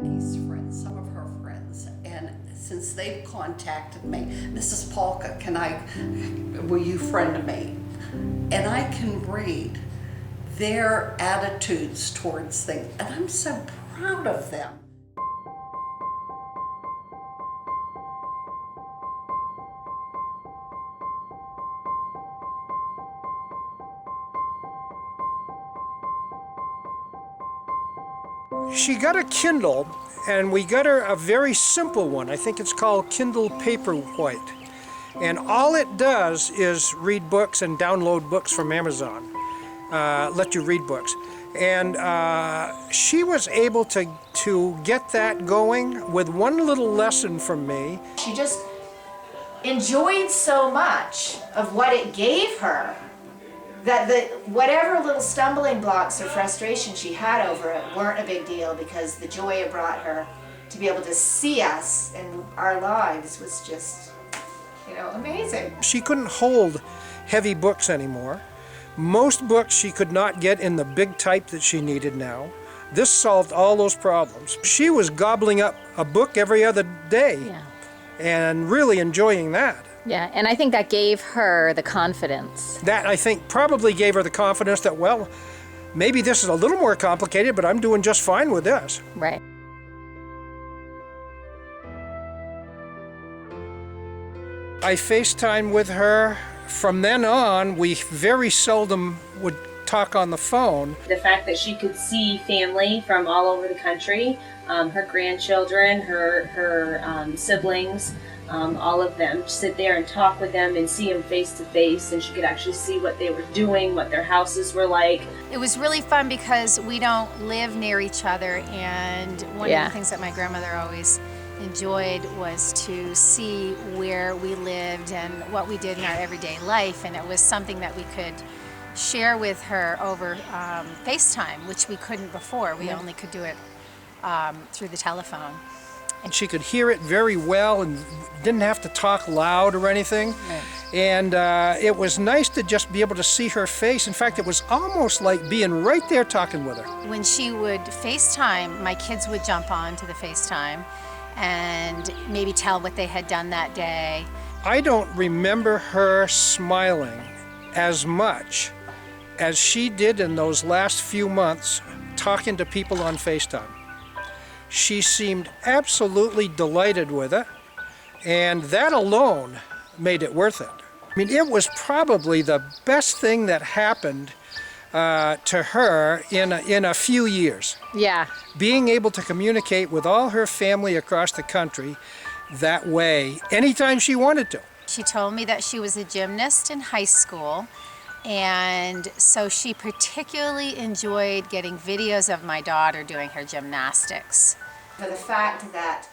Tiffany's friends, some of her friends, and since they've contacted me, Mrs. Polka, will you friend me? And I can read their attitudes towards things, and I'm so proud of them. She got a Kindle, and we got her a very simple one. I think it's called Kindle Paperwhite. And all it does is read books and download books from Amazon, let you read books. And she was able to get that going with one little lesson from me. She just enjoyed so much of what it gave her that whatever little stumbling blocks or frustration she had over it weren't a big deal, because the joy it brought her to be able to see us and our lives was just, amazing. She couldn't hold heavy books anymore. Most books she could not get in the big type that she needed now. This solved all those problems. She was gobbling up a book every other day, and really enjoying that. Yeah, and I think that gave her the confidence. That, I think, probably gave her the confidence that, well, maybe this is a little more complicated, but I'm doing just fine with this. Right. I FaceTimed with her. From then on, we very seldom would talk on the phone. The fact that she could see family from all over the country, her grandchildren, her siblings, all of them, sit there and talk with them and see them face to face, and she could actually see what they were doing, what their houses were like. It was really fun because we don't live near each other, and one of the things that my grandmother always enjoyed was to see where we lived and what we did in our everyday life, and it was something that we could share with her over FaceTime, which we couldn't before. We only could do it through the telephone. And she could hear it very well and didn't have to talk loud or anything. Right. And it was nice to just be able to see her face. In fact, it was almost like being right there talking with her. When she would FaceTime, my kids would jump on to the FaceTime and maybe tell what they had done that day. I don't remember her smiling as much as she did in those last few months talking to people on FaceTime. She seemed absolutely delighted with it, and that alone made it worth it. I mean, it was probably the best thing that happened to her in a few years. Yeah. Being able to communicate with all her family across the country that way, anytime she wanted to. She told me that she was a gymnast in high school, and so she particularly enjoyed getting videos of my daughter doing her gymnastics. For the fact that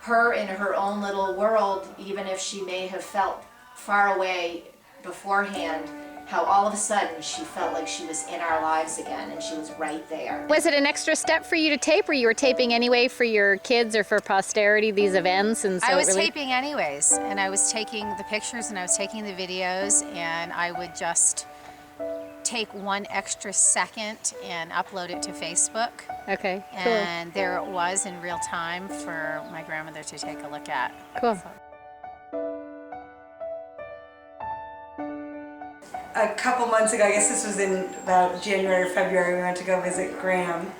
her in her own little world, even if she may have felt far away beforehand, how all of a sudden she felt like she was in our lives again and she was right there. Was it an extra step for you to tape, or you were taping anyway for your kids or for posterity, these events? And so I was taping anyways, and I was taking the pictures and I was taking the videos, and I would just take one extra second and upload it to Facebook. Okay, cool. And there it was in real time for my grandmother to take a look at. Cool. So. A couple months ago, I guess this was in about January or February, we went to go visit Graham,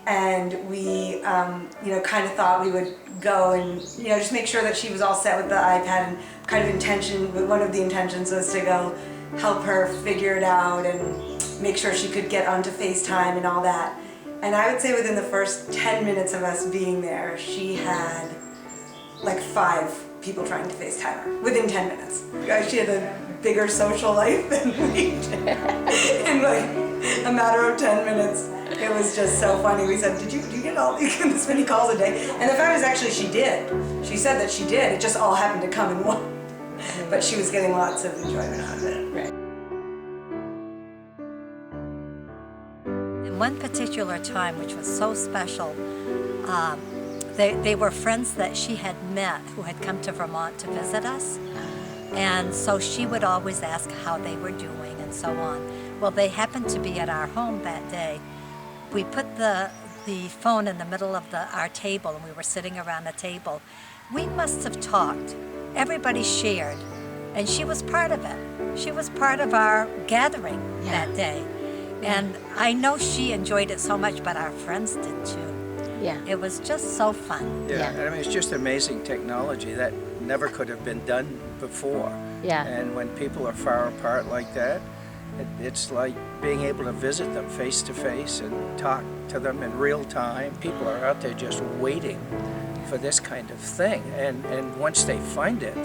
and we, kind of thought we would go and, just make sure that she was all set with the iPad, and one of the intentions was to go help her figure it out and make sure she could get onto FaceTime and all that. And I would say within the first 10 minutes of us being there, she had like 5 people trying to FaceTime her within 10 minutes. She had a bigger social life than we did. In like a matter of 10 minutes. It was just so funny. We said, do you get all this many calls a day? And the fact is, actually she did. She said that she did. It just all happened to come in one. But she was getting lots of enjoyment out of it. Right. In one particular time, which was so special, they were friends that she had met who had come to Vermont to visit us. And so she would always ask how they were doing and so on. Well, they happened to be at our home that day. We put the the phone in the middle of our table, and we were sitting around a table. We must have talked. Everybody shared, and she was part of it. She was part of our gathering that day. And I know she enjoyed it so much, but our friends did too. Yeah. It was just so fun. Yeah, I mean, it's just amazing technology that never could have been done before. Yeah. And when people are far apart like that, it's like being able to visit them face to face and talk to them in real time. People are out there just waiting for this kind of thing, and once they find it,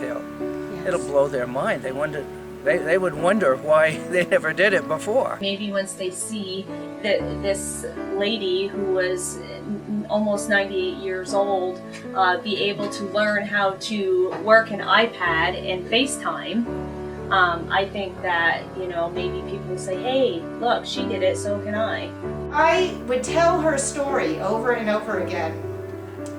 it'll blow their mind. They would wonder why they never did it before. Maybe once they see that this lady who was almost 98 years old be able to learn how to work an iPad and FaceTime, I think that, you know, maybe people will say, hey, look, she did it, so can I. I would tell her story over and over again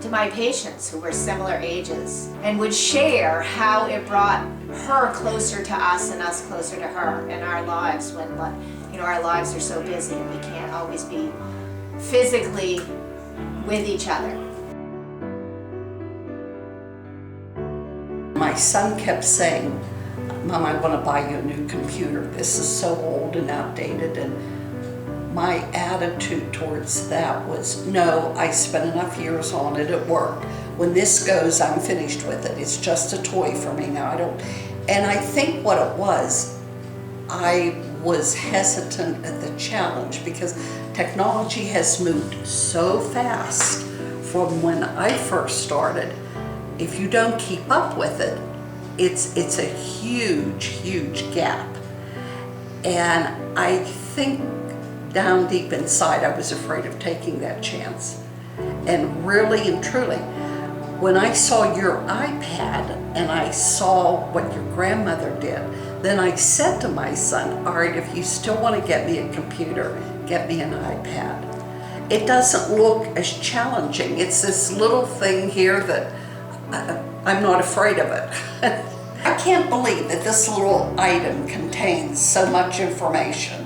to my patients who were similar ages, and would share how it brought her closer to us and us closer to her in our lives when, you know, our lives are so busy and we can't always be physically with each other. My son kept saying, Mom, I want to buy you a new computer. This is so old and outdated. And my attitude towards that was, no, I spent enough years on it, it worked. When this goes, I'm finished with it. It's just a toy for me now. And I think what it was, I was hesitant at the challenge because technology has moved so fast from when I first started. If you don't keep up with it, it's a huge, huge gap. And I think down deep inside, I was afraid of taking that chance. And really and truly, when I saw your iPad and I saw what your grandmother did, then I said to my son, all right, if you still want to get me a computer, get me an iPad. It doesn't look as challenging. It's this little thing here that I'm not afraid of it. I can't believe that this little item contains so much information.